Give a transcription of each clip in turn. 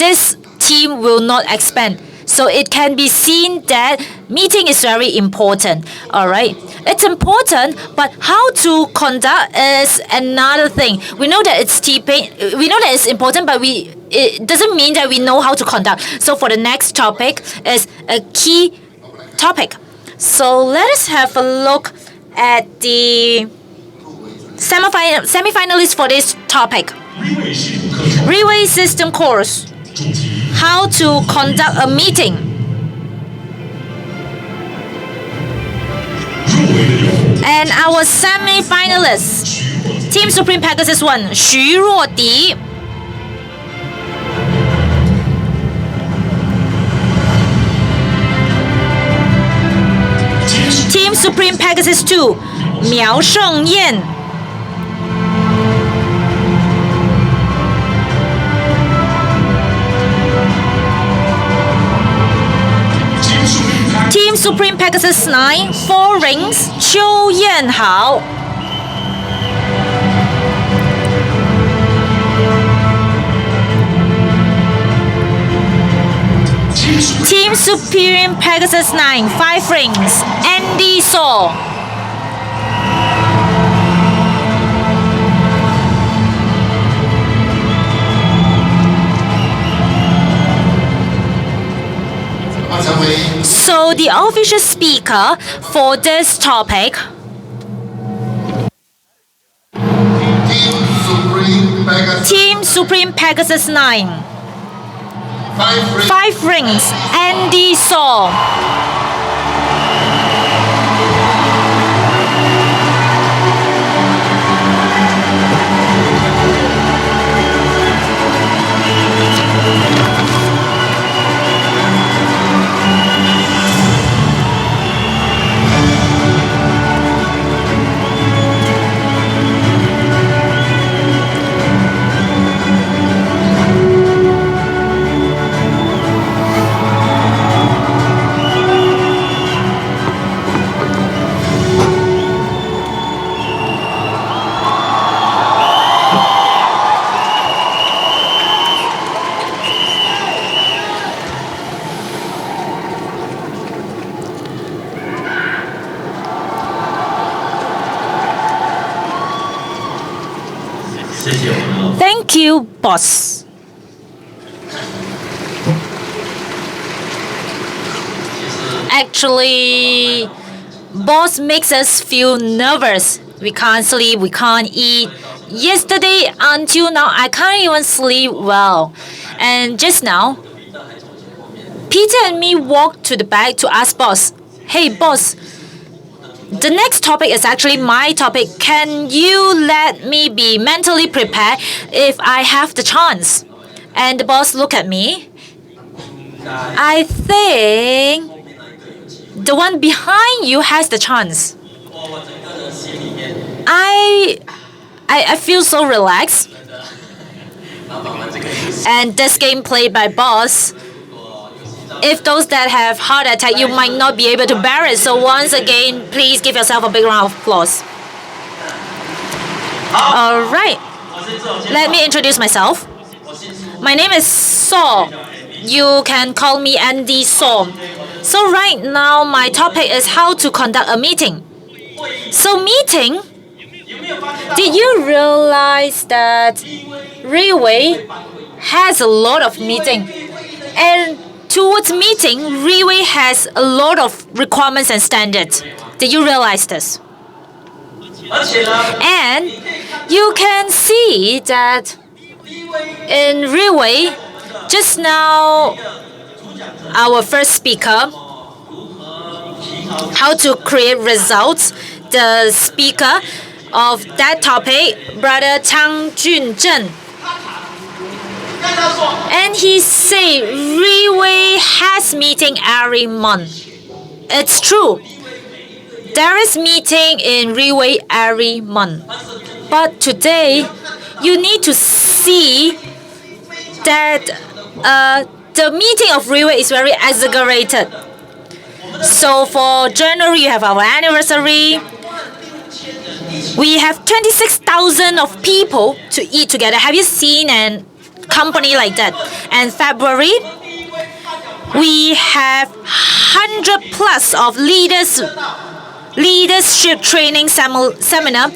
this team will not expand. So it can be seen that meeting is very important. All right, it's important, but how to conduct is another thing. We know that we know that it's important, but it doesn't mean that we know how to conduct. So for the next topic is a key topic. So let us have a look at the semi-finalists for this topic. Relay system course. How to conduct a meeting. And our semi-finalists, Team Supreme Pegasus 1, Xu Ruodi. Team Supreme Pegasus 2, Miao Shengyan. Team Supreme Pegasus 9, 5Rings, Qiu Yanhao. Team Supreme Pegasus 9, 5Rings, Andy So. So the official speaker for this topic, Team Supreme Pegasus 9, 5Rings, Andy So. Thank you, boss. Actually, boss makes us feel nervous. We can't sleep, we can't eat. Yesterday until now, I can't even sleep well. And just now, Peter and me walked to the back to ask boss, "Hey boss, the next topic is actually my topic. Can you let me be mentally prepared if I have the chance?" And the boss looked at me. "I think the one behind you has the chance." I feel so relaxed. And this game played by boss, if those that have heart attack, you might not be able to bear it. So once again, please give yourself a big round of applause. Alright, let me introduce myself. My name is So. You can call me Andy So. So right now, my topic is how to conduct a meeting. So meeting, did you realize that Relay has a lot of meeting? And towards meeting, Relay has a lot of requirements and standards. Did you realize this? And you can see that in Relay, just now, our first speaker, how to create results, the speaker of that topic, Brother Chang Junzhen. And he said Relay has meeting every month. It's true. There is meeting in Relay every month. But today, you need to see that the meeting of Relay is very exaggerated. So for January, you have our anniversary. We have 26,000 of people to eat together. Have you seen and company like that. And February, we have 100 plus of leadership training seminar,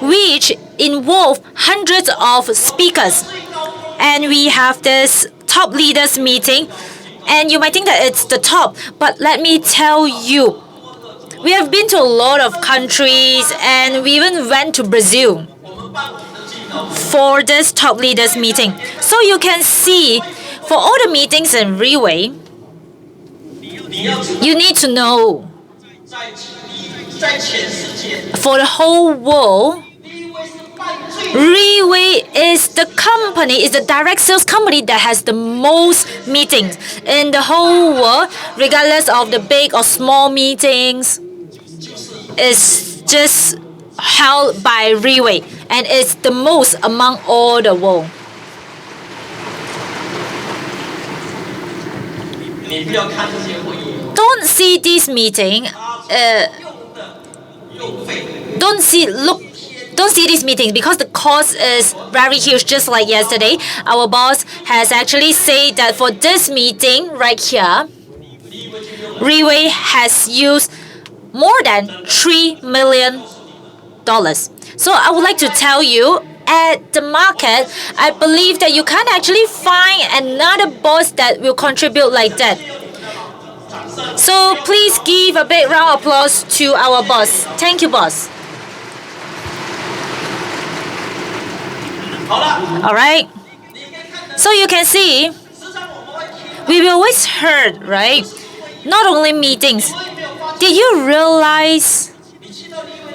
which involve hundreds of speakers. And we have this top leaders meeting. And you might think that it's the top, but let me tell you, we have been to a lot of countries and we even went to Brazil for this top leaders meeting. So you can see, for all the meetings in Riway, you need to know, for the whole world, Riway is the company, is the direct sales company that has the most meetings in the whole world, regardless of the big or small meetings. It's just held by Riway, and it's the most among all the world. Don't see this meeting. Don't see these meetings because the cost is very huge. Just like yesterday, our boss has actually said that for this meeting right here, Riway has used more than $3 million. So I would like to tell you, at the market, I believe that you can't actually find another boss that will contribute like that. So please give a big round of applause to our boss. Thank you, boss. Alright. So you can see, we always heard, right? Not only meetings. Did you realize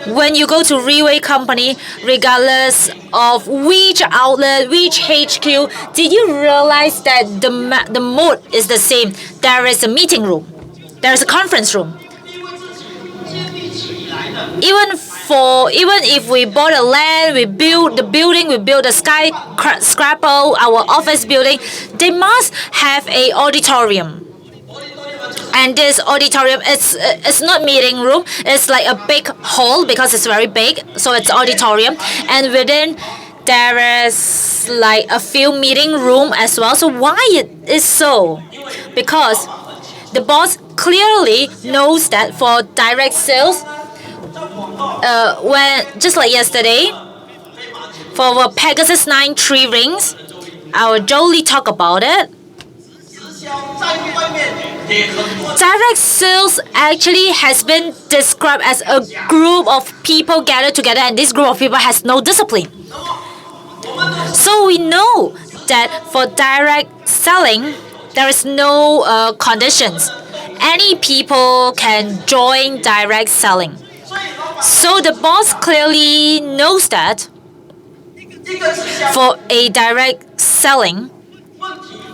when you go to Riway company, regardless of which outlet, which HQ, did you realize that the mode is the same? There is a meeting room. There is a conference room. Even if we bought a land, we build the building, we build a skyscraper, our office building, they must have a auditorium. And this auditorium, it's not meeting room, it's like a big hall because it's very big, so it's auditorium. And within there is like a few meeting room as well. So why it is so? Because the boss clearly knows that for direct sales, when just like yesterday, for our Pegasus 9 5Rings, our Jolie talk about it. Direct sales actually has been described as a group of people gathered together, and this group of people has no discipline. So we know that for direct selling, there is no conditions. Any people can join direct selling. So the boss clearly knows that for a direct selling,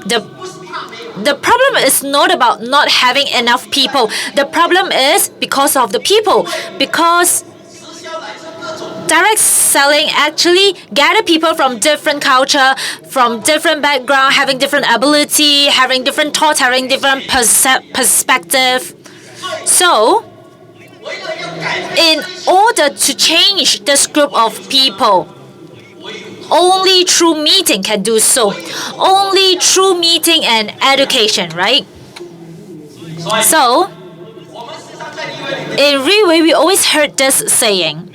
the problem is not about not having enough people. The problem is because of the people. Because direct selling actually gather people from different culture, from different background, having different ability, having different thoughts, having different perspective. So, in order to change this group of people, only through meeting can do so. Only through meeting and education, right? So, in Riway, we always heard this saying.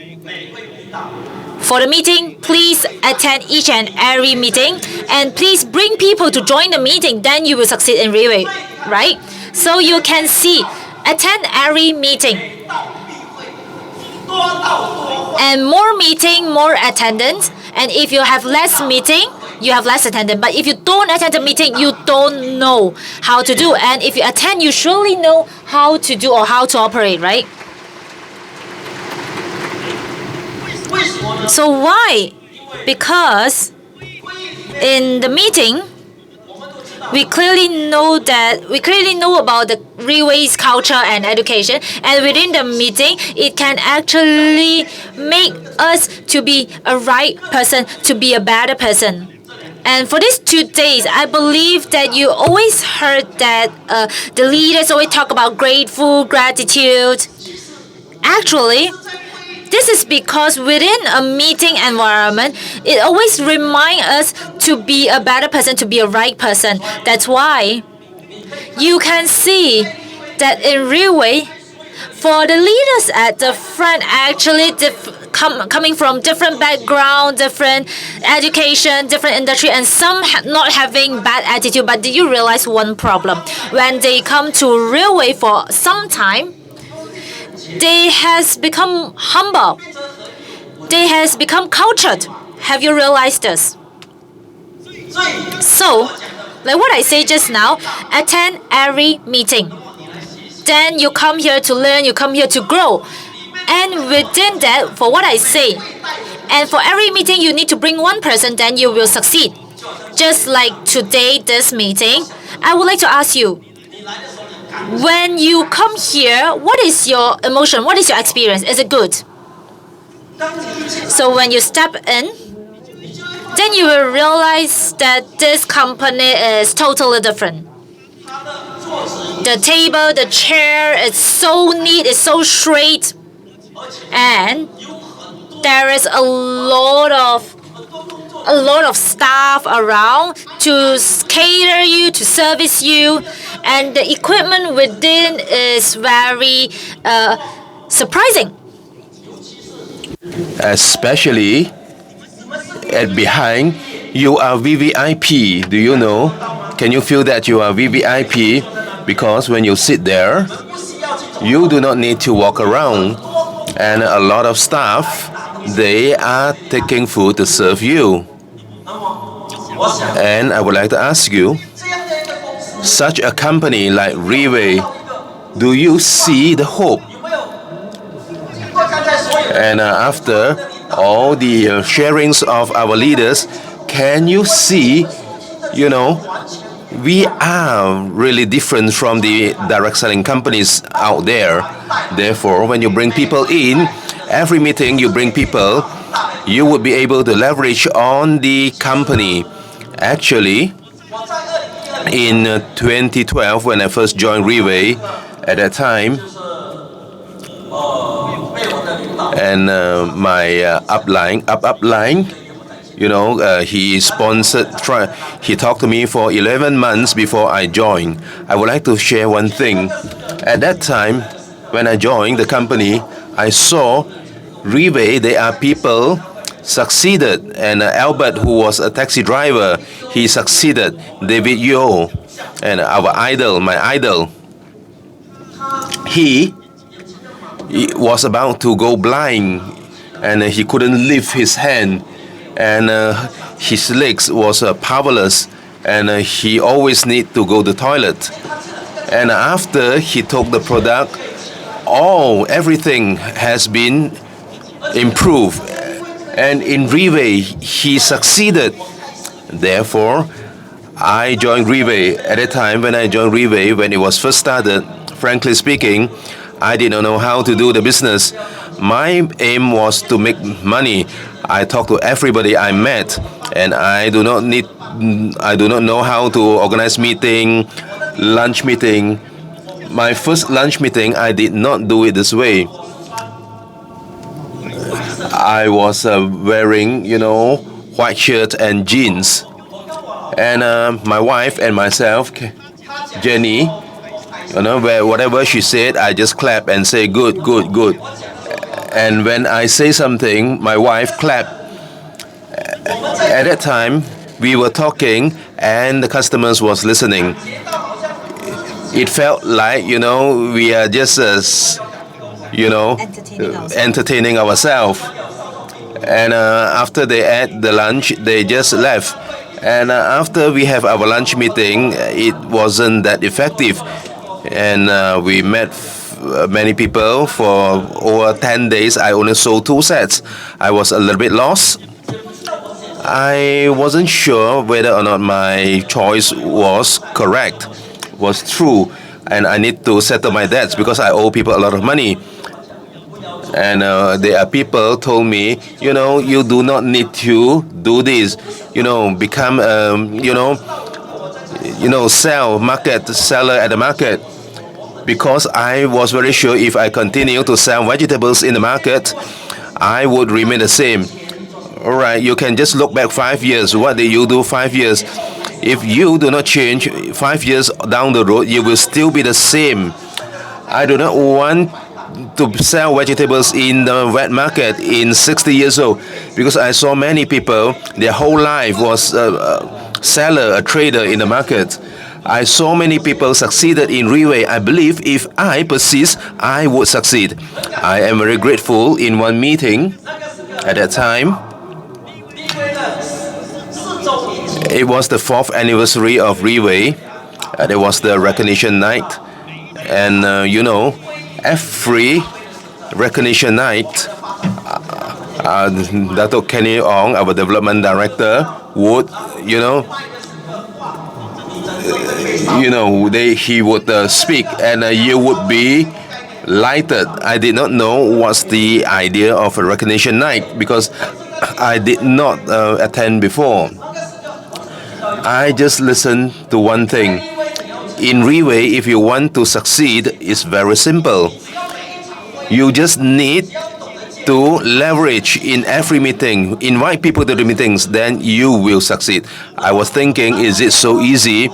For the meeting, please attend each and every meeting, and please bring people to join the meeting, then you will succeed in Riway, right? So you can see, attend every meeting. And more meeting, more attendance. And if you have less meeting, you have less attendance. But if you don't attend the meeting, you don't know how to do. And if you attend, you surely know how to do or how to operate, right? So why? Because in the meeting, we clearly know about the Riway's culture and education, and within the meeting, it can actually make us to be a right person, to be a better person. And for these 2 days, I believe that you always heard that the leaders always talk about gratitude. Actually, This is because within a meeting environment, it always reminds us to be a better person, to be a right person. That's why you can see that in real way, for the leaders at the front, actually coming from different background, different education, different industry, and some not having bad attitude. But did you realize one problem? When they come to railway for some time, they has become humble. They has become cultured. Have you realized this? So, like what I say just now, attend every meeting. Then you come here to learn, you come here to grow. And within that, for what I say, and for every meeting you need to bring one person, then you will succeed. Just like today, this meeting, I would like to ask you, when you come here, what is your emotion? What is your experience? Is it good? So when you step in, then you will realize that this company is totally different. The table, the chair, it's so neat, it's so straight. And there is a lot of staff around to cater you, to service you, and the equipment within is very surprising. Especially at behind, you are VVIP. Do you know? Can you feel that you are VVIP? Because when you sit there, you do not need to walk around. And a lot of staff, they are taking food to serve you. And I would like to ask you, such a company like Railway, do you see the hope? And after all the sharings of our leaders, can you see, we are really different from the direct selling companies out there. Therefore, when you bring people in, every meeting you bring people, you would be able to leverage on the company. Actually, in 2012, when I first joined Railway, at that time, and my upline, he sponsored, he talked to me for 11 months before I joined. I would like to share one thing. At that time, when I joined the company, I saw Railway, there are people succeeded. And Albert, who was a taxi driver, he succeeded. David Yo, and our idol, my idol, he was about to go blind, and he couldn't lift his hand, and his legs was powerless, and he always need to go to the toilet. And after he took the product, everything has been improved, and in Railway he succeeded. Therefore, I joined Railway. At the time when I joined Railway, when it was first started, frankly speaking, I did not know how to do the business. My aim was to make money. I talked to everybody I met, and I do not know how to organize meeting, lunch meeting. My first lunch meeting, I did not do it this way. I was wearing, white shirt and jeans, and my wife and myself, Jenny, whatever she said, I just clap and say good, good, good. And when I say something, my wife clap. At that time, we were talking, and the customers was listening. It felt like, we are just, entertaining ourselves. And after they ate the lunch, they just left. And after we have our lunch meeting, it wasn't that effective. And we met many people for over 10 days. I only sold 2 sets. I was a little bit lost. I wasn't sure whether or not my choice was correct, was true. And I need to settle my debts because I owe people a lot of money. And there are people told me, you do not need to do this. Become, seller at the market. Because I was very sure if I continue to sell vegetables in the market, I would remain the same. All right, you can just look back 5 years. What did you do 5 years? If you do not change 5 years down the road, you will still be the same. I do not want to sell vegetables in the wet market in 60 years old because I saw many people, their whole life was a seller, a trader in the market. I saw many people succeeded in Riway. I believe if I persist, I would succeed. I am very grateful in one meeting at that time. It was the 4th anniversary of Riway. There was the recognition night. And every recognition night, Dr. Kenny Ong, our development director, would, he would speak, and you would be lighted. I did not know what's the idea of a recognition night because I did not attend before. I just listened to one thing. In Riway, if you want to succeed, it's very simple. You just need to leverage in every meeting, invite people to the meetings, then you will succeed. I was thinking, is it so easy?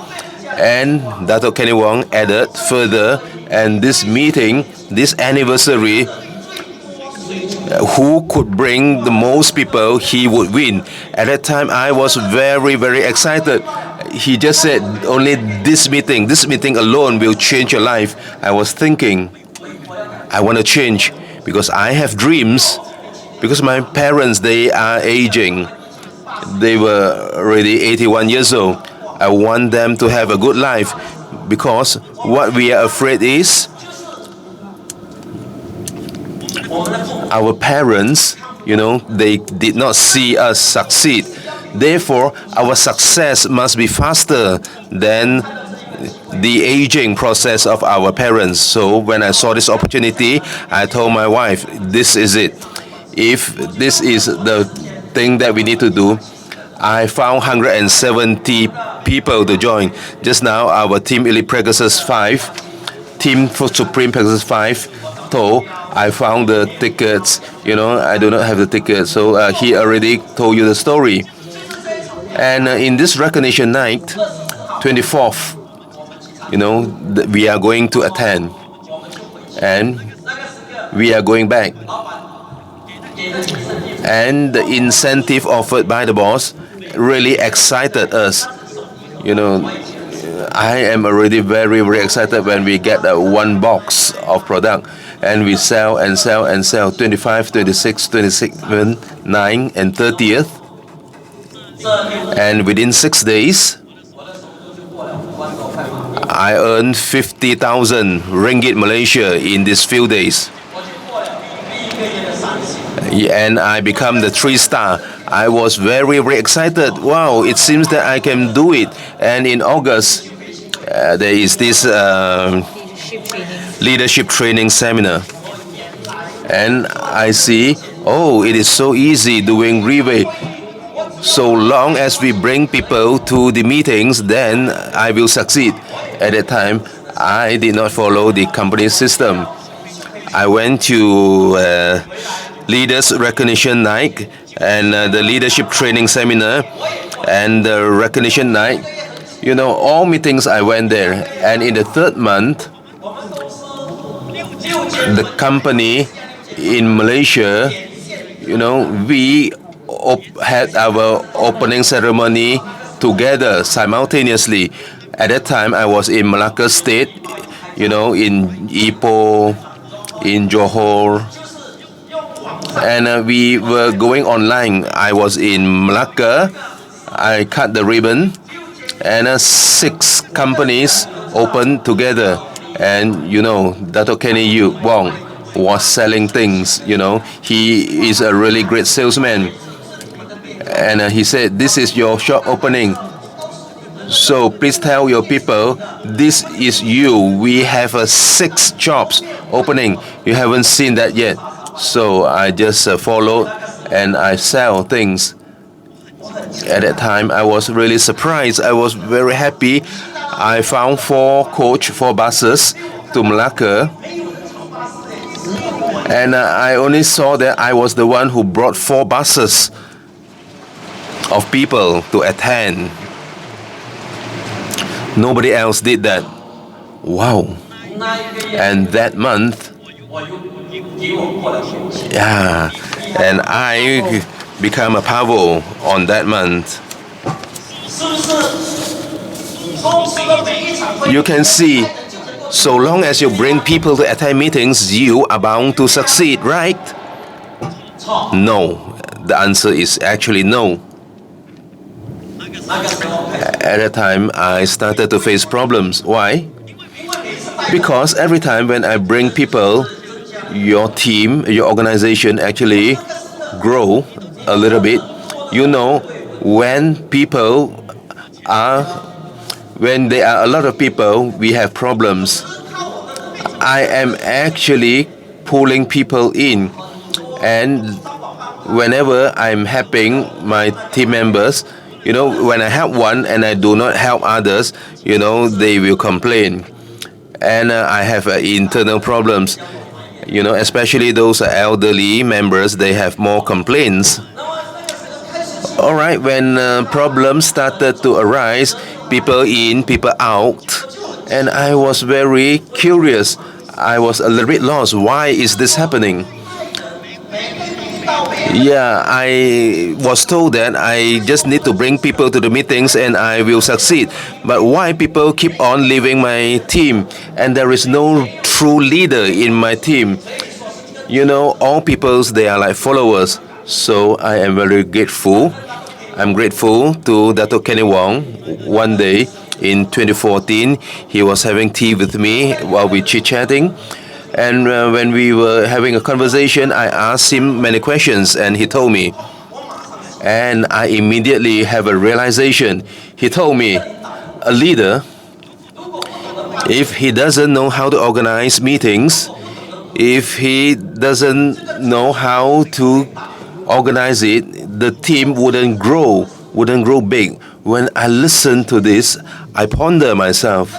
And Dr. Kenny Wong added further, and this meeting, this anniversary, who could bring the most people, he would win. At that time, I was very, very excited. He just said, only this meeting alone will change your life. I was thinking, I want to change because I have dreams. Because my parents, they are aging. They were already 81 years old. I want them to have a good life because what we are afraid is our parents, they did not see us succeed. Therefore, our success must be faster than the aging process of our parents. So when I saw this opportunity, I told my wife, this is it. If this is the thing that we need to do, I found 170 people to join. Just now, our Team Elite Pegasus 5, Team for Supreme Pegasus 5 told, I found the tickets. I do not have the tickets. So he already told you the story. And in this recognition night, 24th, we are going to attend. And we are going back. And the incentive offered by the boss really excited us. I am already very, very excited when we get one box of product and we sell and sell and sell 25, 26, 27, 9 and 30th. And within 6 days, I earned 50,000 ringgit Malaysia in these few days. And I become the 3-star. I was very, very excited. Wow, it seems that I can do it. And in August, there is this leadership training seminar. And I see, it is so easy doing Riway. So long as we bring people to the meetings, then I will succeed. At that time, I did not follow the company system. I went to Leaders Recognition Night and the Leadership Training Seminar and the Recognition Night. All meetings I went there. And in the 3rd month, the company in Malaysia, we had our opening ceremony together simultaneously. At that time, I was in Malacca State, in Ipoh, in Johor, and we were going online. I was in Malacca. I cut the ribbon, and 6 companies opened together. And Dr. Kenny Wong was selling things. He is a really great salesman. And he said, this is your shop opening. So please tell your people, this is you. We have 6 shops opening. You haven't seen that yet. So I just followed and I sell things. At that time, I was really surprised. I was very happy. I found 4 buses to Malacca. And I only saw that I was the one who brought 4 buses of people to attend. Nobody else did that. Wow. And that month, yeah, and I became a pavo on that month. You can see, so long as you bring people to attend meetings, you are bound to succeed, right? No. The answer is actually no. At that time, I started to face problems. Why? Because every time when I bring people, your team, your organization actually grow a little bit. You know, when there are a lot of people, we have problems. I am actually pulling people in, and whenever I'm helping my team members, when I help one and I do not help others, they will complain. And I have internal problems, especially those elderly members, they have more complaints. All right, when problems started to arise, people in, people out, and I was very curious. I was a little bit lost. Why is this happening? Yeah, I was told that I just need to bring people to the meetings and I will succeed. But why people keep on leaving my team and there is no true leader in my team? All peoples, they are like followers. So I am very grateful. I'm grateful to Dato Kenny Wong. One day in 2014, he was having tea with me while we chit-chatting. And when we were having a conversation, I asked him many questions and he told me. And I immediately have a realization. He told me, a leader, if he doesn't know how to organize meetings, if he doesn't know how to organize it, the team wouldn't grow big. When I listened to this, I ponder myself.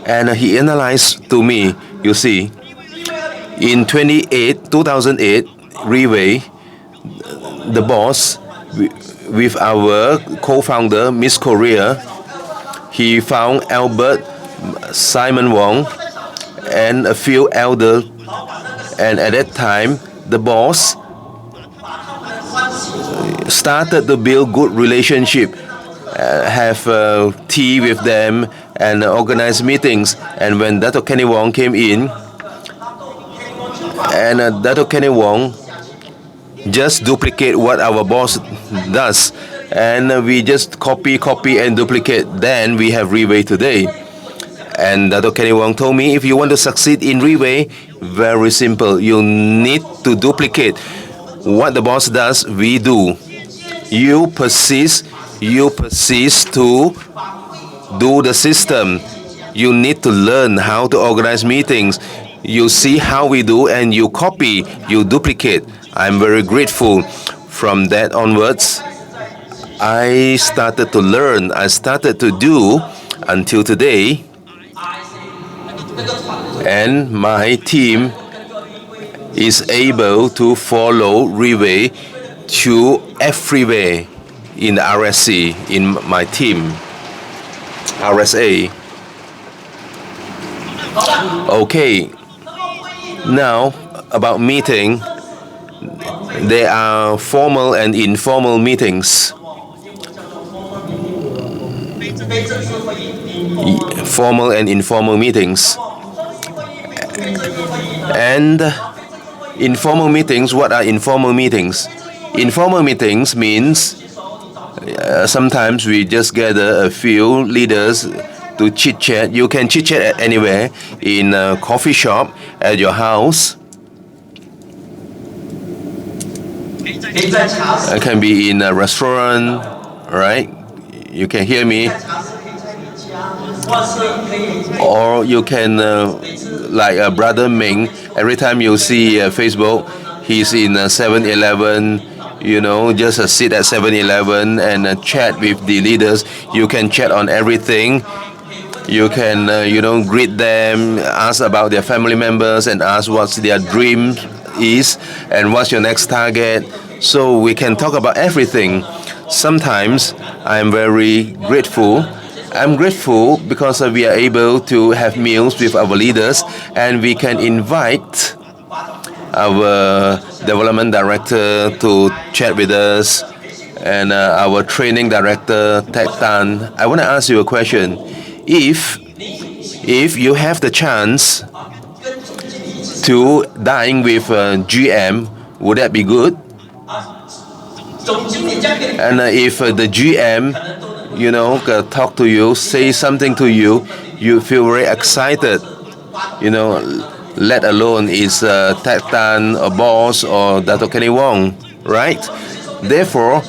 And he analyzed to me, you see, in 2008, Riway, the boss, with our co-founder, Miss Korea, he found Albert, Simon Wong, and a few elders. And at that time, the boss started to build good relationship, have tea with them, and organize meetings. And when Dato Kenny Wong came in, and Dato Kenny Wong just duplicate what our boss does, and we just copy and duplicate. Then we have Riway today. And Dato Kenny Wong told me, if you want to succeed in Riway, very simple. You need to duplicate what the boss does. We do. You persist to do the system. You need to learn how to organize meetings. You see how we do and you copy, you duplicate. I'm very grateful. From that onwards, I started to learn. I started to do until today. And my team is able to follow Riway to everywhere in the RSC, in my team, RSA. Okay, now about meeting, there are formal and informal meetings. Formal and informal meetings. And informal meetings, what are informal meetings? Informal meetings means sometimes we just gather a few leaders to chit-chat. You can chit-chat anywhere, in a coffee shop, at your house. It can be in a restaurant, right? You can hear me. Or you can, like Brother Ming, every time you see Facebook, he's in 7-Eleven, just sit at 7-Eleven and chat with the leaders. You can chat on everything. You can, greet them, ask about their family members and ask what's their dreams is and what's your next target. So we can talk about everything. Sometimes I'm very grateful. I'm grateful because we are able to have meals with our leaders and we can invite our development director to chat with us and our training director, Ted Tan. I want to ask you a question. If you have the chance to dine with GM, would that be good? And if the GM, talk to you, say something to you, you feel very excited, let alone is Ted Tan, a boss, or Dato Kenny Wong, right? Therefore,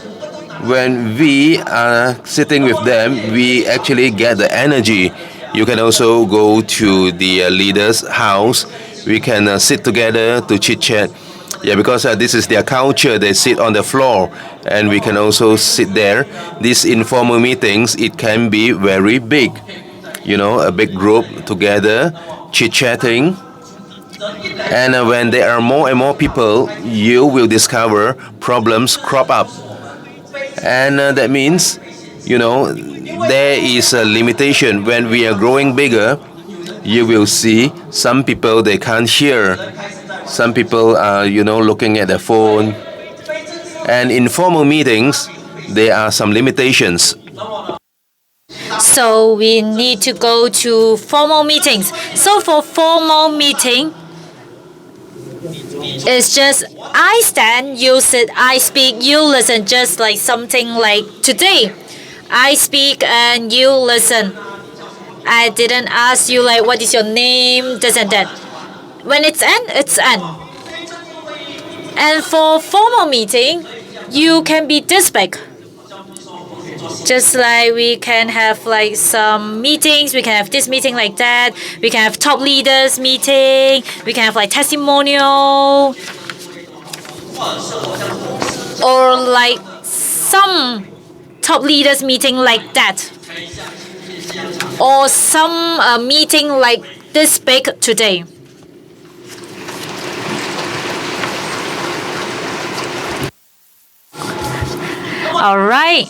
when we are sitting with them, we actually get the energy. You can also go to the leader's house. We can sit together to chit-chat. Yeah, because this is their culture. They sit on the floor and we can also sit there. These informal meetings, it can be very big. A big group together, chit-chatting. And when there are more and more people, you will discover problems crop up. And that means, there is a limitation. When we are growing bigger, you will see some people, they can't hear. Some people are, looking at their phone. And in formal meetings, there are some limitations. So we need to go to formal meetings. So for formal meeting, it's just I stand, you sit, I speak, you listen, just like something like today. I speak and you listen. I didn't ask you like what is your name, this and that. When it's end, it's end. And for formal meeting, you can be this big. Just like we can have like some meetings, we can have this meeting like that, we can have top leaders meeting, we can have like testimonial, or like some top leaders meeting like that, or some meeting like this big today. All right.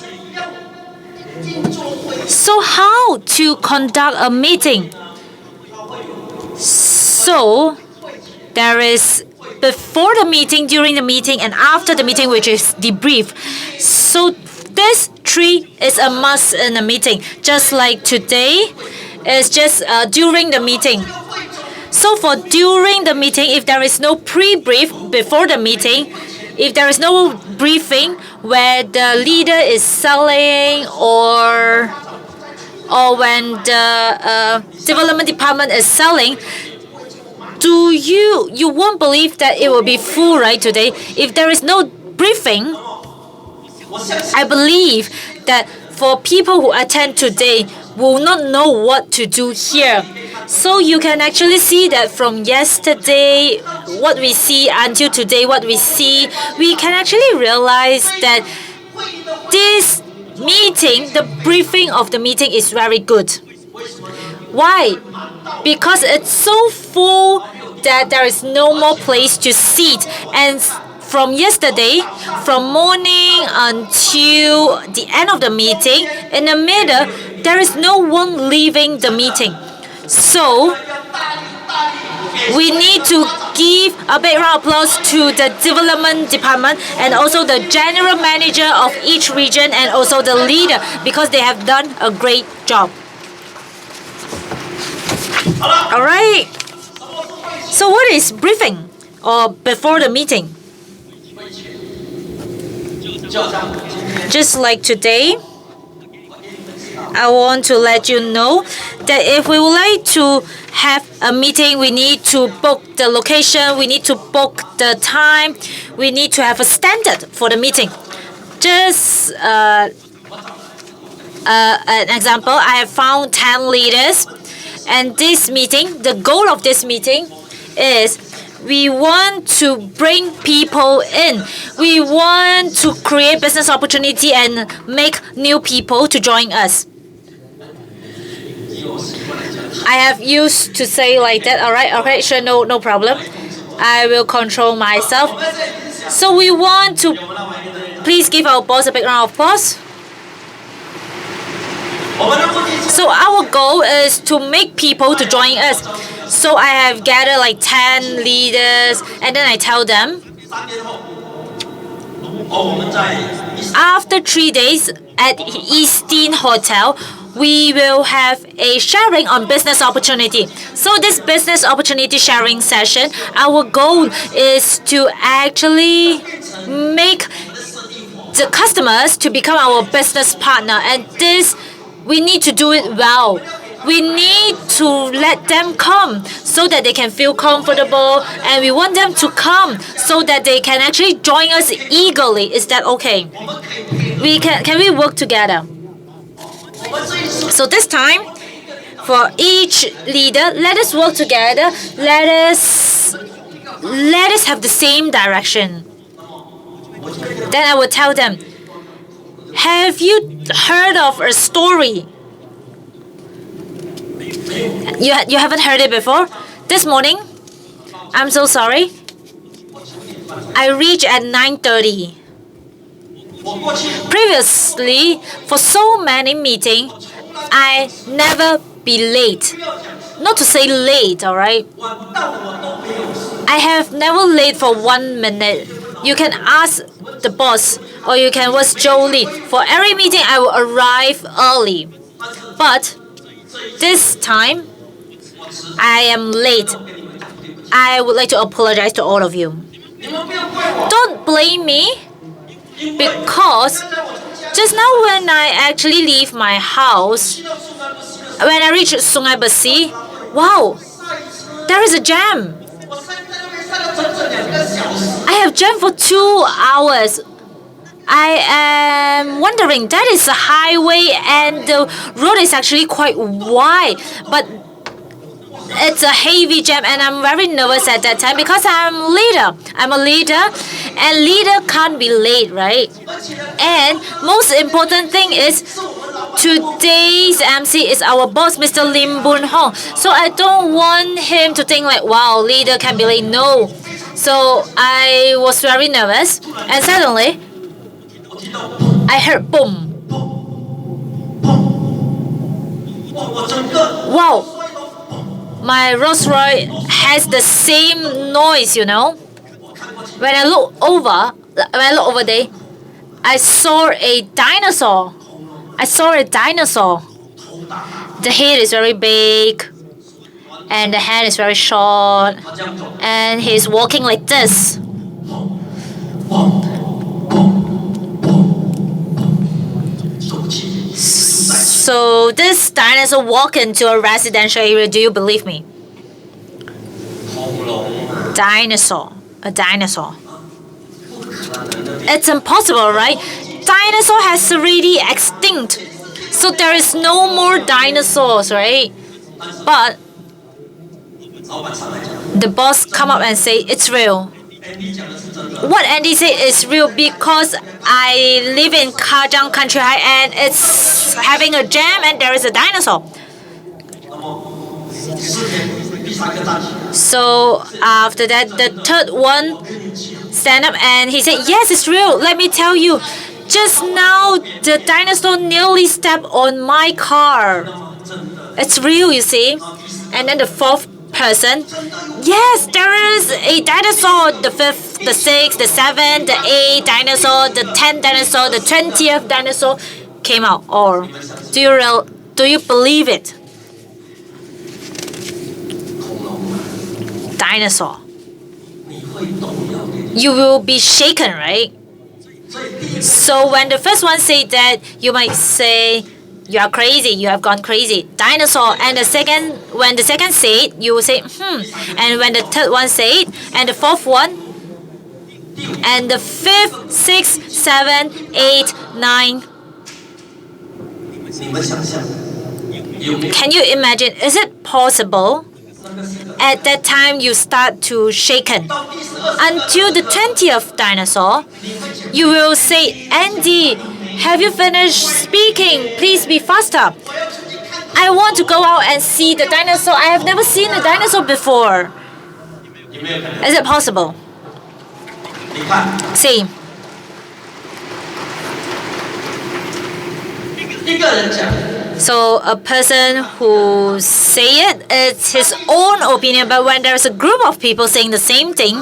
So how to conduct a meeting? So there is before the meeting, during the meeting, and after the meeting, which is debrief. So this three is a must in a meeting. Just like today, it's just during the meeting. So for during the meeting, if there is no pre-brief before the meeting, if there is no briefing where the leader is selling or when the development department is selling, you won't believe that it will be full right today. If there is no briefing, I believe that for people who attend today will not know what to do here. So you can actually see that from yesterday, what we see until today, what we see, we can actually realize that this meeting, the briefing of the meeting is very good. Why? Because it's so full that there is no more place to sit. And from yesterday, from morning until the end of the meeting, in the middle, there is no one leaving the meeting. So we need to give a big round of applause to the development department and also the general manager of each region and also the leader, because they have done a great job. All right. So what is briefing or before the meeting? Just like today, I want to let you know that if we would like to have a meeting, we need to book the location, we need to book the time, we need to have a standard for the meeting. Just an example, I have found 10 leaders, and this meeting, the goal of this meeting is we want to bring people in. We want to create business opportunity and make new people to join us. I have used to say like that. All right, sure, no problem. I will control myself. So we want to please give our boss a big round of applause. So our goal is to make people to join us. So I have gathered like 10 leaders and then I tell them, after 3 days at Eastin Hotel, we will have a sharing on business opportunity. So this business opportunity sharing session, our goal is to actually make the customers to become our business partner, and this we need to do it well. We need to let them come so that they can feel comfortable, and we want them to come so that they can actually join us eagerly. Is that okay? Can we work together? So this time, for each leader, let us work together. Let us have the same direction. Then I will tell them, have you heard of a story? You haven't heard it before? This morning, I'm so sorry, I reached at 9:30. Previously, for so many meetings, I never be late. Not to say late, alright? I have never late for 1 minute. You can ask the boss or you can ask Jolie. For every meeting, I will arrive early. But this time, I am late. I would like to apologize to all of you. Don't blame me, because just now when I actually leave my house, when I reach Sungai Besi, wow, there is a jam. I have jammed for 2 hours. I am wondering, that is a highway and the road is actually quite wide, but it's a heavy jam and I'm very nervous at that time because I'm leader. I'm a leader and leader can't be late, right? And most important thing is today's MC is our boss, Mr. Lim Boon Hong. So I don't want him to think like, wow, leader can be late. No. So I was very nervous and suddenly I heard boom. Wow. My Rolls Royce has the same noise, you know. When I look over there, I saw a dinosaur. The head is very big, and the hand is very short, and he's walking like this. So this dinosaur walked into a residential area. Do you believe me? A dinosaur. It's impossible, right? Dinosaur has already extinct. So there is no more dinosaurs, right? But the boss come up and say, it's real. What Andy said is real because I live in Kajang Country High and it's having a jam and there is a dinosaur. So after that, the third one stand up and he said, yes, it's real. Let me tell you, just now the dinosaur nearly stepped on my car. It's real, you see. And then the fourth person, yes, there is a dinosaur, the 5th, the 6th, the 7th, the 8th dinosaur, the 10th dinosaur, the 20th dinosaur came out. Or do you believe it? Dinosaur. You will be shaken, right? So when the first one said that, you might say, you are crazy, you have gone crazy. Dinosaur. And when the second said, you will say, And when the third one said, and the fourth one, and the 5th, 6th, 7th, 8th, 9th. Can you imagine? Is it possible? At that time, you start to shaken. Until the 20th dinosaur, you will say, Andy, have you finished speaking? Please be faster. I want to go out and see the dinosaur. I have never seen a dinosaur before. Is it possible? See. So a person who say it, it's his own opinion, but when there's a group of people saying the same thing,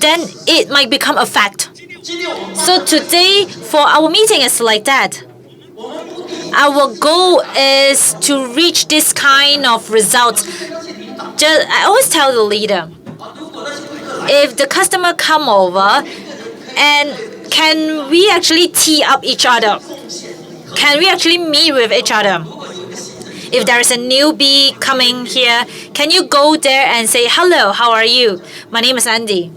then it might become a fact. So today for our meeting is like that. Our goal is to reach this kind of results. I always tell the leader, if the customer come over, and can we actually tee up each other? Can we actually meet with each other? If there is a newbie coming here, can you go there and say, hello, how are you? My name is Andy.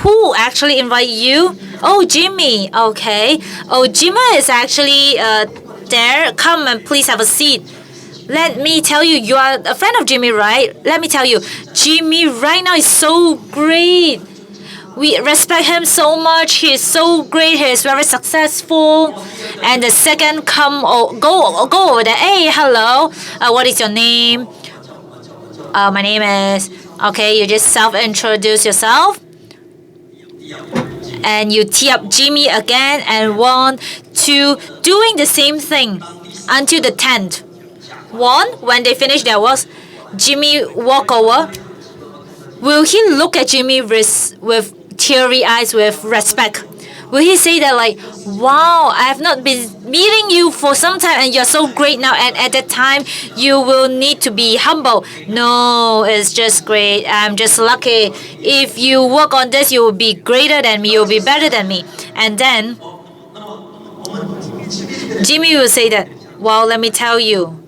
Who actually invite you? Oh, Jimmy. Okay. Oh, Jimmy is actually there. Come and please have a seat. Let me tell you, you are a friend of Jimmy, right? Let me tell you, Jimmy right now is so great. We respect him so much. He is so great. He is very successful. And the second go over there. Hey, hello. What is your name? My name is. Okay, you just self-introduce yourself. And you tee up Jimmy again and 1, 2, doing the same thing until the 10th. 1, when they finish their works, Jimmy walk over. Will he look at Jimmy with teary eyes, with respect? Will he say that like, wow, I have not been meeting you for some time and you're so great now, and at that time you will need to be humble? No, it's just great. I'm just lucky. If you work on this, you will be greater than me, you'll be better than me. And then Jimmy will say that, well, let me tell you,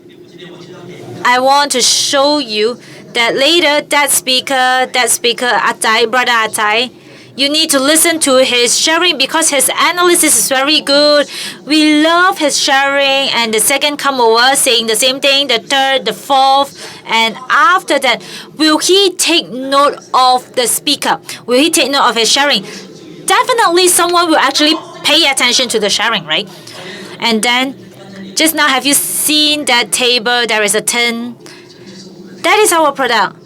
I want to show you that later that speaker Atai, brother Atai, you need to listen to his sharing because his analysis is very good. We love his sharing. And the second come over saying the same thing, the third, the fourth. And after that, will he take note of the speaker? Will he take note of his sharing? Definitely someone will actually pay attention to the sharing, right? And then, just now, have you seen that table? There is a tin. That is our product.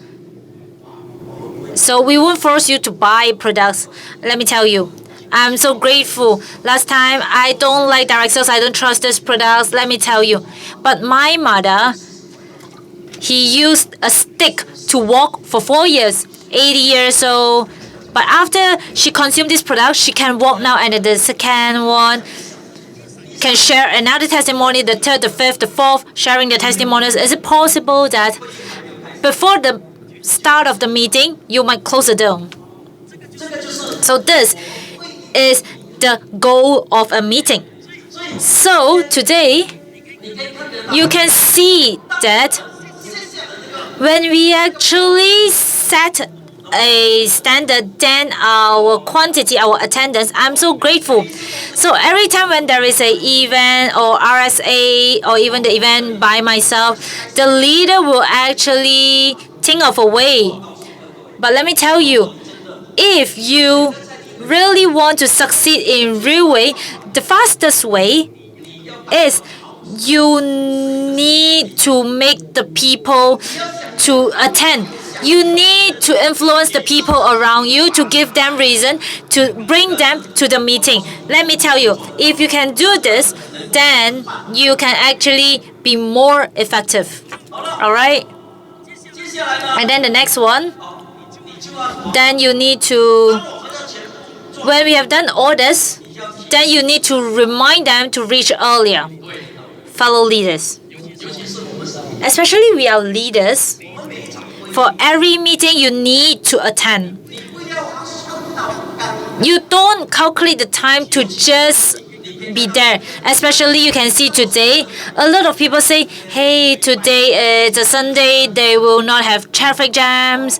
So we won't force you to buy products. Let me tell you, I'm so grateful. Last time, I don't like direct sales. I don't trust these products. Let me tell you. But my mother, he used a stick to walk for 4 years, 80 years old. But after she consumed this product, she can walk now. And the second one can share another testimony, the third, the fifth, the fourth, sharing the testimonials. Is it possible that before the start of the meeting, you might close the door? So this is the goal of a meeting. So today, you can see that when we actually set a standard, then our quantity, our attendance, I'm so grateful. So every time when there is an event or RSA or even the event by myself, the leader will actually think of a way. But let me tell you, if you really want to succeed in real way, the fastest way is you need to make the people to attend. You need to influence the people around you to give them reason to bring them to the meeting. Let me tell you, if you can do this, then you can actually be more effective. Alright? And then the next one, then you need to, when we have done all this, then you need to remind them to reach earlier. Fellow leaders. Especially we are leaders. For every meeting, you need to attend. You don't calculate the time to just be there. Especially you can see today, a lot of people say, hey, today is a Sunday, they will not have traffic jams.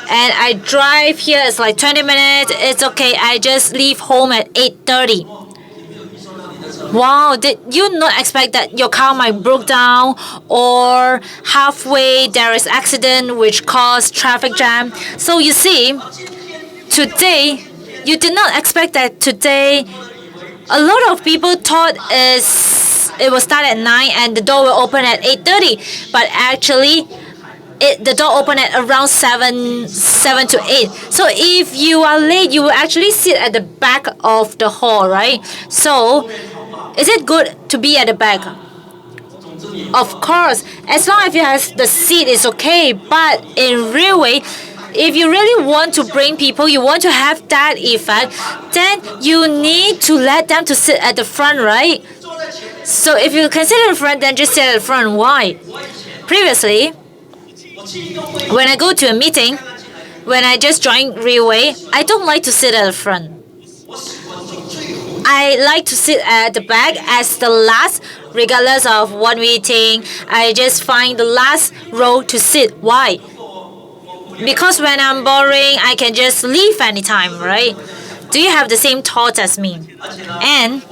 And I drive here, it's like 20 minutes. It's okay, I just leave home at 8:30. Wow, did you not expect that your car might broke down or halfway there is accident which caused traffic jam? So you see, today, you did not expect that today. A lot of people thought it will start at 9 and the door will open at 8:30. But actually, the door open at around 7 to 8. So if you are late, you will actually sit at the back of the hall, right? So is it good to be at the back? Of course, as long as you have the seat, it's okay. But in real way, if you really want to bring people, you want to have that effect, then you need to let them to sit at the front, right? So if you can sit at the front, then just sit at the front. Why? Previously, when I go to a meeting, when I just join Railway, I don't like to sit at the front. I like to sit at the back as the last, regardless of what meeting. I just find the last row to sit. Why? Because when I'm boring, I can just leave anytime, right? Do you have the same thought as me? And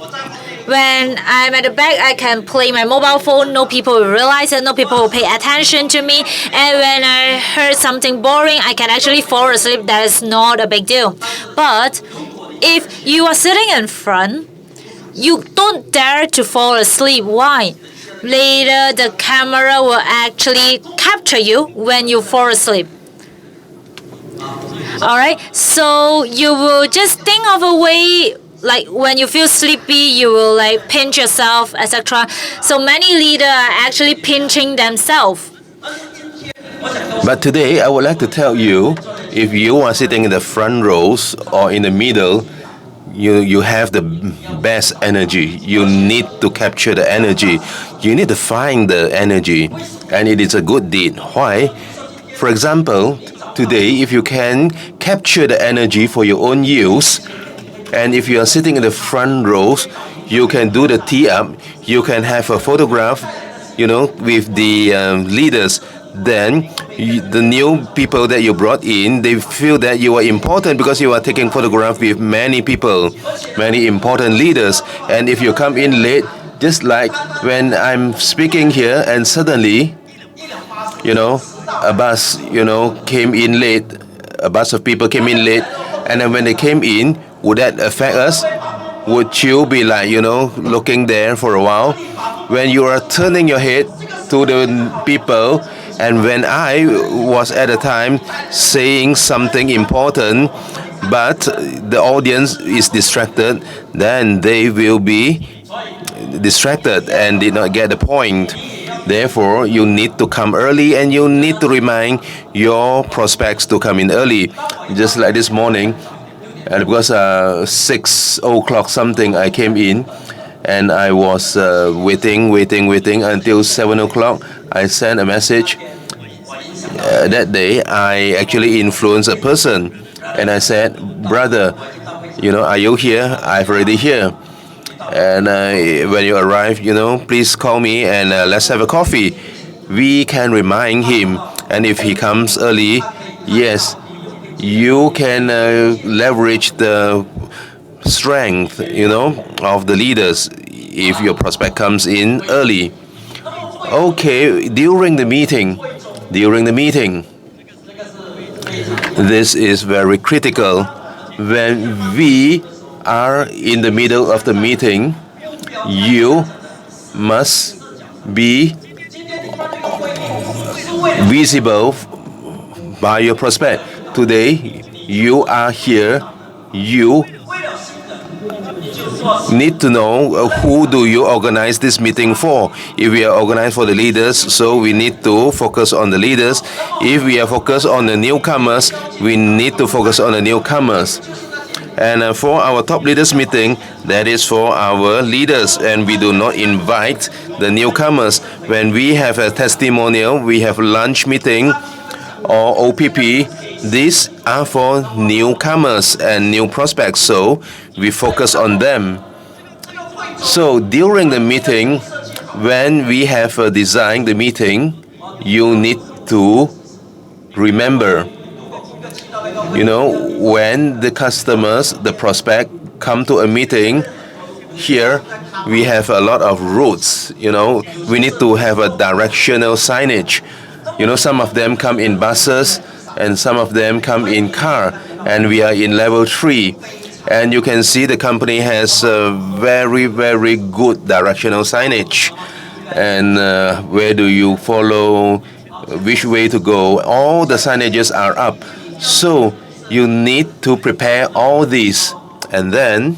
when I'm at the back, I can play my mobile phone. No people will realize it. No people will pay attention to me. And when I heard something boring, I can actually fall asleep. That is not a big deal. But if you are sitting in front, you don't dare to fall asleep. Why? Later, the camera will actually capture you when you fall asleep. Alright, so you will just think of a way, like when you feel sleepy, you will like pinch yourself, etc. So many leaders are actually pinching themselves. But today, I would like to tell you, if you are sitting in the front rows or in the middle, you have the best energy. You need to capture the energy. You need to find the energy, and it is a good deed. Why? For example, today, if you can capture the energy for your own use, and if you are sitting in the front rows, you can do the tee up. You can have a photograph, with the leaders. Then the new people that you brought in, they feel that you are important because you are taking photograph with many people, many important leaders. And if you come in late, just like when I'm speaking here and suddenly, a bus, came in late, a bus of people came in late, and then when they came in, would that affect us? Would you be like, looking there for a while? When you are turning your head to the people, and when I was at the time saying something important, but the audience is distracted, then they will be distracted and did not get the point. Therefore, you need to come early and you need to remind your prospects to come in early. Just like this morning, and because 6 o'clock something, I came in and I was waiting until 7 o'clock. I sent a message. That day, I actually influenced a person and I said, brother, are you here? I'm already here. And when you arrive, please call me and let's have a coffee. We can remind him. And if he comes early, yes, you can leverage the strength, of the leaders if your prospect comes in early. Okay, during the meeting, this is very critical. When we are in the middle of the meeting, you must be visible by your prospect. Today, you are here, you need to know who do you organize this meeting for. If we are organized for the leaders, so we need to focus on the leaders. If we are focused on the newcomers, we need to focus on the newcomers. And for our top leaders meeting, that is for our leaders, and we do not invite the newcomers. When we have a testimonial, we have lunch meeting or OPP, these are for newcomers and new prospects, so we focus on them. So during the meeting, when we have designed the meeting, you need to remember, when the customers, the prospect come to a meeting, here we have a lot of routes, we need to have a directional signage. Some of them come in buses and some of them come in car, and we are in level 3. And you can see the company has a very, very good directional signage. And where do you follow which way to go. All the signages are up. So you need to prepare all these. And then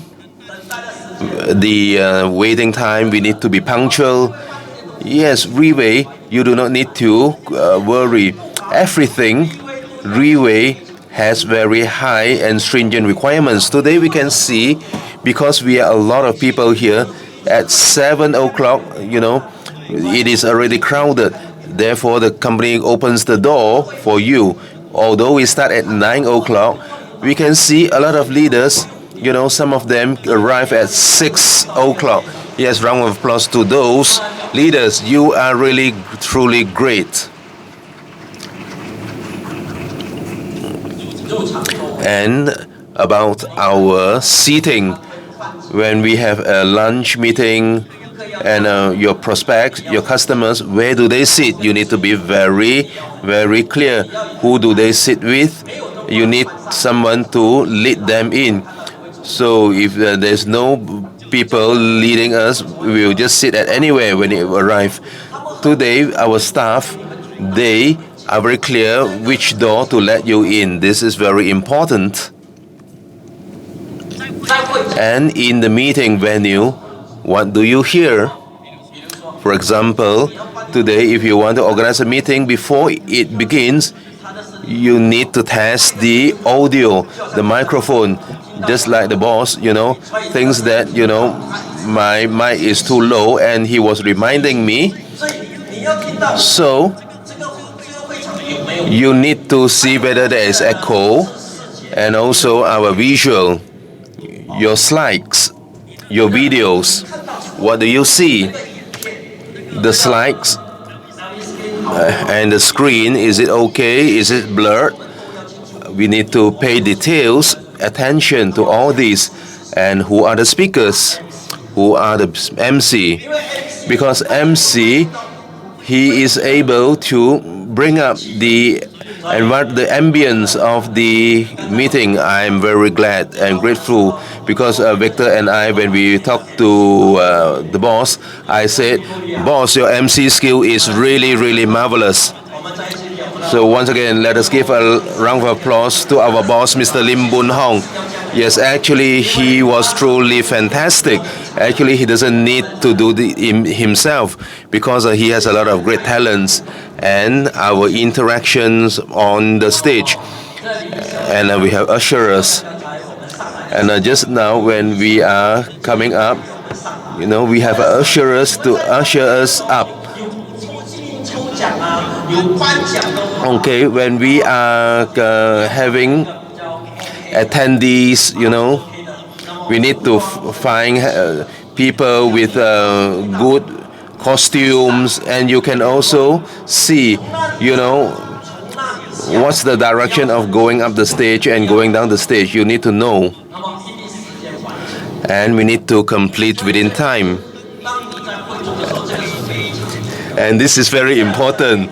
the waiting time, we need to be punctual. Yes, Riway, you do not need to worry. Everything, Riway has very high and stringent requirements. Today we can see, because we are a lot of people here, at 7 o'clock, it is already crowded. Therefore, the company opens the door for you. Although we start at 9 o'clock, we can see a lot of leaders, some of them arrive at 6 o'clock. Yes, round of applause to those leaders. You are really, truly great. And about our seating, when we have a lunch meeting and your prospects, your customers, where do they sit? You need to be very, very clear. Who do they sit with? You need someone to lead them in. So if there's no people leading us, we will just sit at anywhere when you arrive. Today, our staff, they are very clear which door to let you in. This is very important. And in the meeting venue, what do you hear? For example, today, if you want to organize a meeting, before it begins, you need to test the audio, the microphone. Just like the boss, things that, my mic is too low, and he was reminding me. So, you need to see whether there is echo, and also our visual, your slides, your videos. What do you see? The slides and the screen, is it okay? Is it blurred? We need to pay details, attention to all this. And who are the speakers? Who are the MC? Because MC, he is able to bring up the ambience of the meeting. I am very glad and grateful because Victor and I, when we talked to the boss, I said, "Boss, your MC skill is really, really marvelous." So once again, let us give a round of applause to our boss, Mr. Lim Boon Hong. Yes, actually, he was truly fantastic. Actually, he doesn't need to do himself because he has a lot of great talents and our interactions on the stage. And we have usherers. And just now, when we are coming up, we have usherers to usher us up. Okay, when we are having attendees, we need to find people with good costumes, and you can also see, what's the direction of going up the stage and going down the stage. You need to know, and we need to complete within time. And this is very important.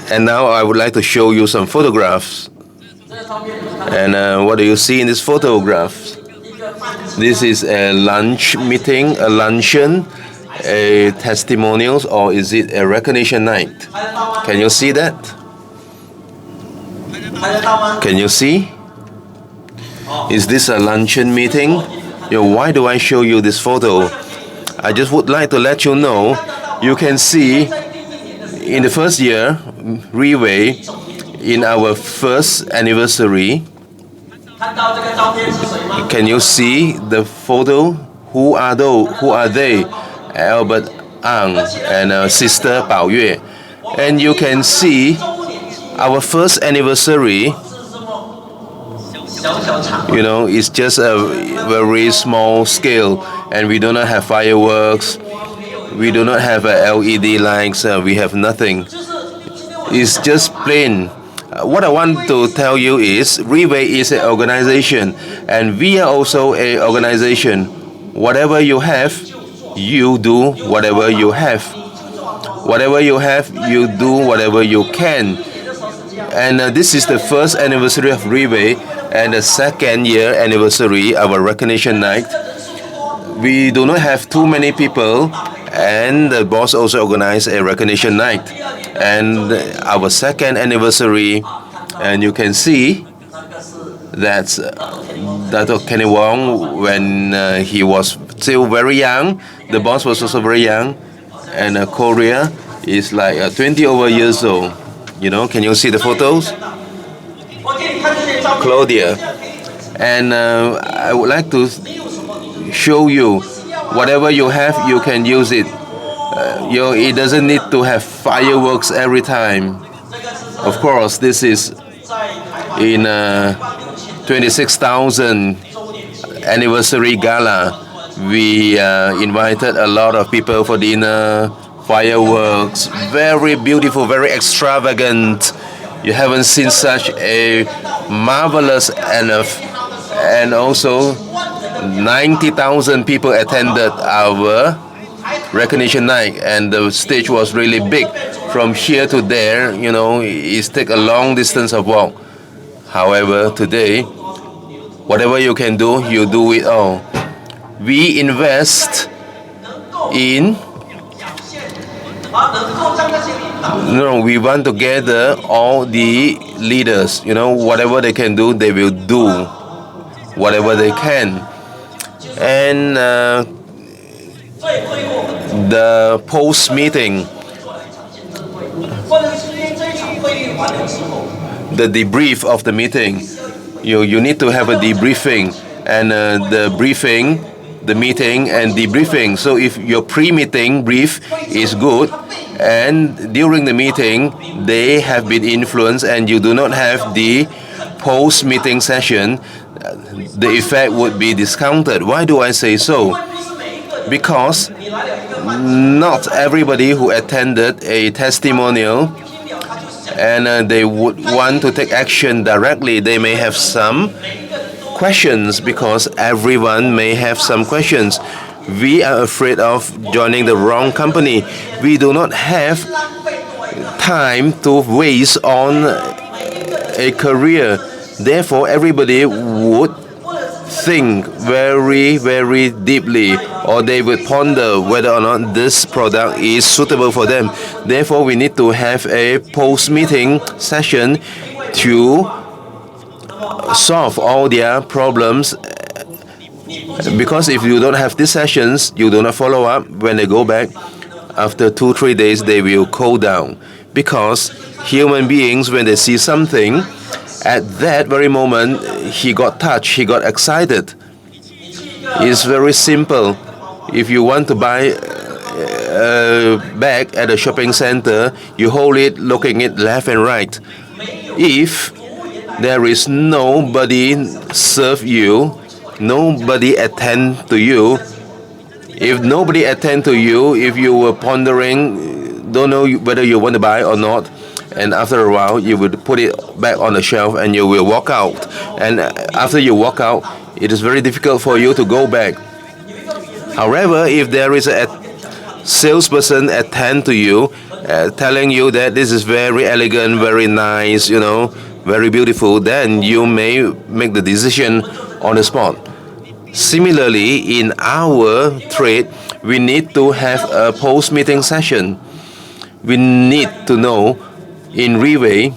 And now I would like to show you some photographs. And what do you see in this photograph? This is a lunch meeting, a luncheon, a testimonials, or is it a recognition night? Can you see that? Can you see? Is this a luncheon meeting? Why do I show you this photo? I just would like to let you know, you can see in the first year, Riway, in our first anniversary, can you see the photo? Who are they? Albert Ang and sister Bao Yue. And you can see our first anniversary, it's just a very small scale, and we do not have fireworks, we do not have LED lights, we have nothing. It's just plain. What I want to tell you is, Riway is an organization, and we are also an organization. Whatever you have, you do whatever you have. Whatever you have, you do whatever you can. And this is the first anniversary of Riway, and the second year anniversary, our recognition night. We do not have too many people, And the boss also organized a recognition night. And our second anniversary, and you can see that's Dr. Kenny Wong when he was still very young. The boss was also very young, and Korea is like 20 over years old. You know, can you see the photos? Claudia. And I would like to show you whatever you have, you can use it. It doesn't need to have fireworks every time. Of course, this is in 26,000 anniversary gala. We invited a lot of people for dinner, fireworks, very beautiful, very extravagant. You haven't seen such a marvelous and also 90,000 people attended our recognition night, and the stage was really big. From here to there, you know, it takes a long distance of walk. However, today, whatever you can do, you do it all. We invest in we want to gather all the leaders. You know, whatever they can do, they will do whatever they can. And the post meeting, the debrief of the meeting, you need to have a debriefing, and the briefing, the meeting and debriefing. So if your pre-meeting brief is good and during the meeting they have been influenced and you do not have the post-meeting session, the effect would be discounted. Why do I say so? Because not everybody who attended a testimonial and they would want to take action directly. They may have some questions, because everyone may have some questions. We are afraid of joining the wrong company. We do not have time to waste on a career. Therefore, everybody would think very, very deeply, or they would ponder whether or not this product is suitable for them. Therefore, we need to have a post-meeting session to solve all their problems, because if you don't have these sessions, you do not follow up. When they go back after 2-3 days, they will cool down, because human beings, when they see something, at that very moment he got touched, he got excited. It's very simple. If you want to buy a bag at a shopping center, you hold it looking it left and right. If there is nobody serve you, nobody attend to you. If nobody attend to you, if you were pondering, don't know whether you want to buy or not, and after a while you would put it back on the shelf and you will walk out. And after you walk out, it is very difficult for you to go back. However, if there is a salesperson attend to you, telling you that this is very elegant, very nice, you know, very beautiful, then you may make the decision on the spot. Similarly, in our trade, we need to have a post-meeting session. We need to know in Riway,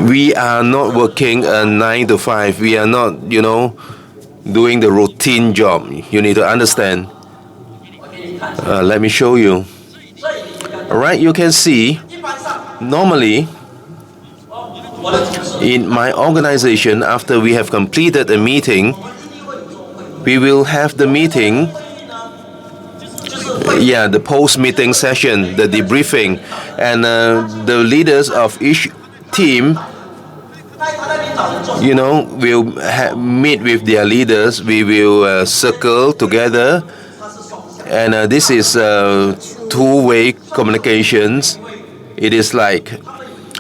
we are not working a 9 to 5. We are not, you know, doing the routine job. You need to understand. Let me show you. All right, you can see, normally, in my organization, after we have completed a meeting, we will have the meeting, the post-meeting session, the debriefing, and the leaders of each team, you know, will meet with their leaders. We will circle together, and this is two-way communications. It is like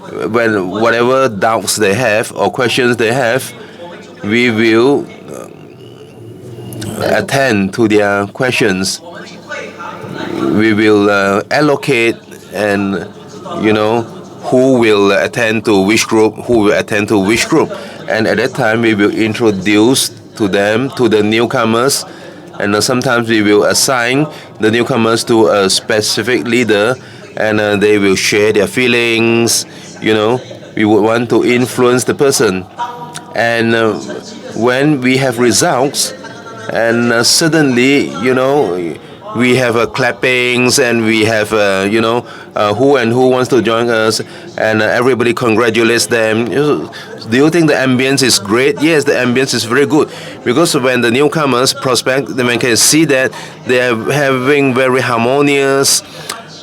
when whatever doubts they have or questions they have, we will attend to their questions. We will allocate, and you know, who will attend to which group, who will attend to which group, and at that time we will introduce to them, to the newcomers, and sometimes we will assign the newcomers to a specific leader, and they will share their feelings. We would want to influence the person, and when we have results, and suddenly we have clappings, and we have who wants to join us, and everybody congratulates them. Do you think the ambience is great? Yes, the ambience is very good, because when the newcomers prospect, then one can see that they are having very harmonious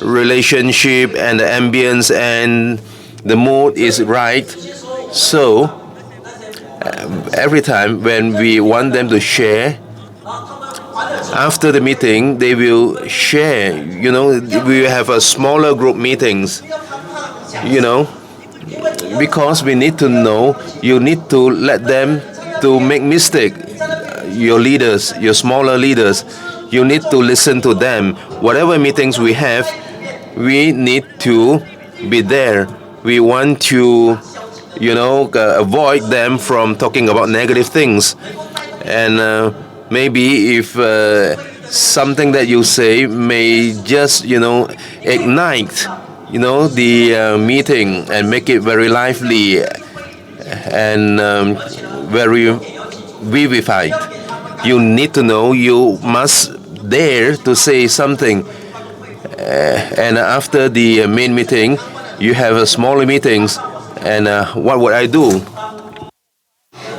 relationship, and the ambience and the mood is right. So every time when we want them to share, after the meeting they will share. We will have a smaller group meetings, because we need to know. You need to let them to make mistake. Your leaders, your smaller leaders, you need to listen to them. Whatever meetings we have, we need to be there. We want to avoid them from talking about negative things, and maybe if something that you say may just ignite the meeting and make it very lively and very vivified. You need to know, you must dare to say something, and after the main meeting you have smaller meetings, and what would I do?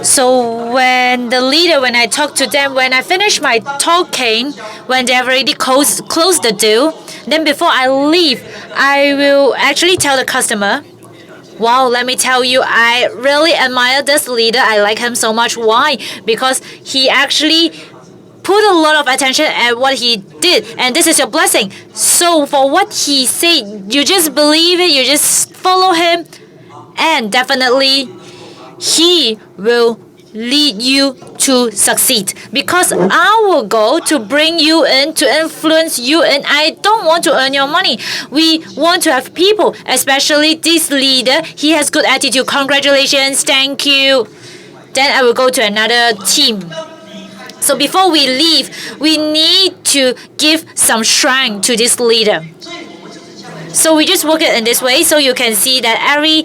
So when I talk to them, when I finish my talking, when they have already closed the deal, then before I leave, I will actually tell the customer, wow, let me tell you, I really admire this leader. I like him so much. Why? Because he actually put a lot of attention at what he did, and this is your blessing. So for what he said, you just believe it, you just follow him, and definitely he will lead you to succeed, because our goal to bring you in, to influence you, and I don't want to earn your money. We want to have people, especially this leader. He has good attitude. Congratulations, thank you. Then I will go to another team. So before we leave, we need to give some strength to this leader. So we just work it in this way, so you can see that every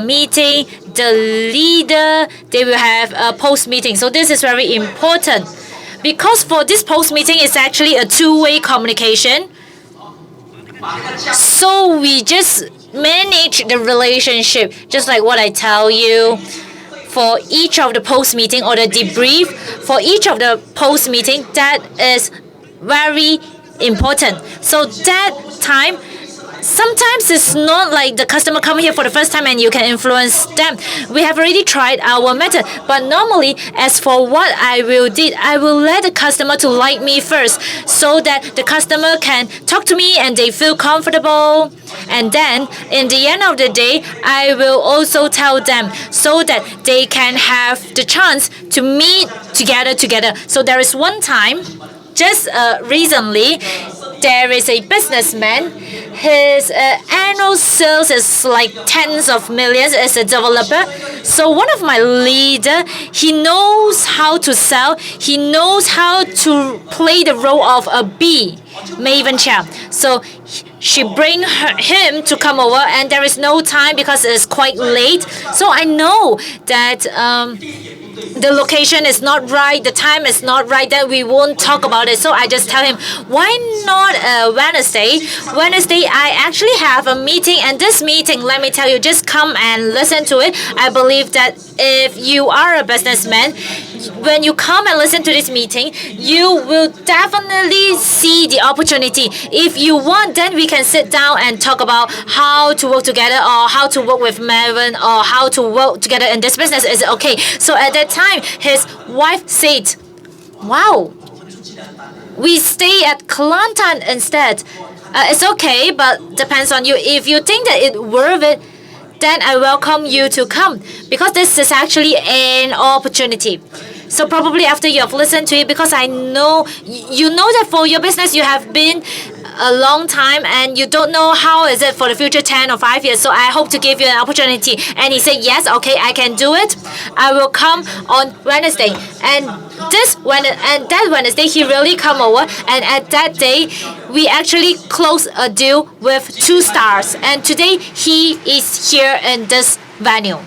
meeting, the leader, they will have a post meeting. So this is very important, because for this post meeting is actually a two-way communication. So we just manage the relationship, just like what I tell you. For each of the post meeting or the debrief, for each of the post meeting, that is very important. So that time, sometimes it's not like the customer come here for the first time and you can influence them. We have already tried our method, but normally, as for what I will do, I will let the customer to like me first, so that the customer can talk to me and they feel comfortable. And then in the end of the day, I will also tell them, so that they can have the chance to meet together. So there is one time, just recently, there is a businessman. His annual sales is like tens of millions as a developer. So one of my leader, he knows how to sell. He knows how to play the role of a bee, Maven Chia. So she bring him to come over, and there is no time because it's quite late. So I know that the location is not right, the time is not right, that we won't talk about it. So I just tell him, why not Wednesday? Wednesday I actually have a meeting, and this meeting, let me tell you, just come and listen to it. I believe that if you are a businessman, when you come and listen to this meeting, you will definitely see the opportunity. If you want, then we can sit down and talk about how to work together, or how to work with Maven, or how to work together in this business. Is it okay? So at that time, his wife said, wow, we stay at Kelantan instead. It's okay, but depends on you. If you think that it's worth it, then I welcome you to come, because this is actually an opportunity. So probably after you have listened to it, because I know you know that for your business you have been a long time and you don't know how is it for the future 10 or 5 years. So I hope to give you an opportunity. And he said, yes, okay, I can do it. I will come on Wednesday. And that Wednesday, he really come over. And at that day, we actually closed a deal with 2 stars. And today, he is here in this venue.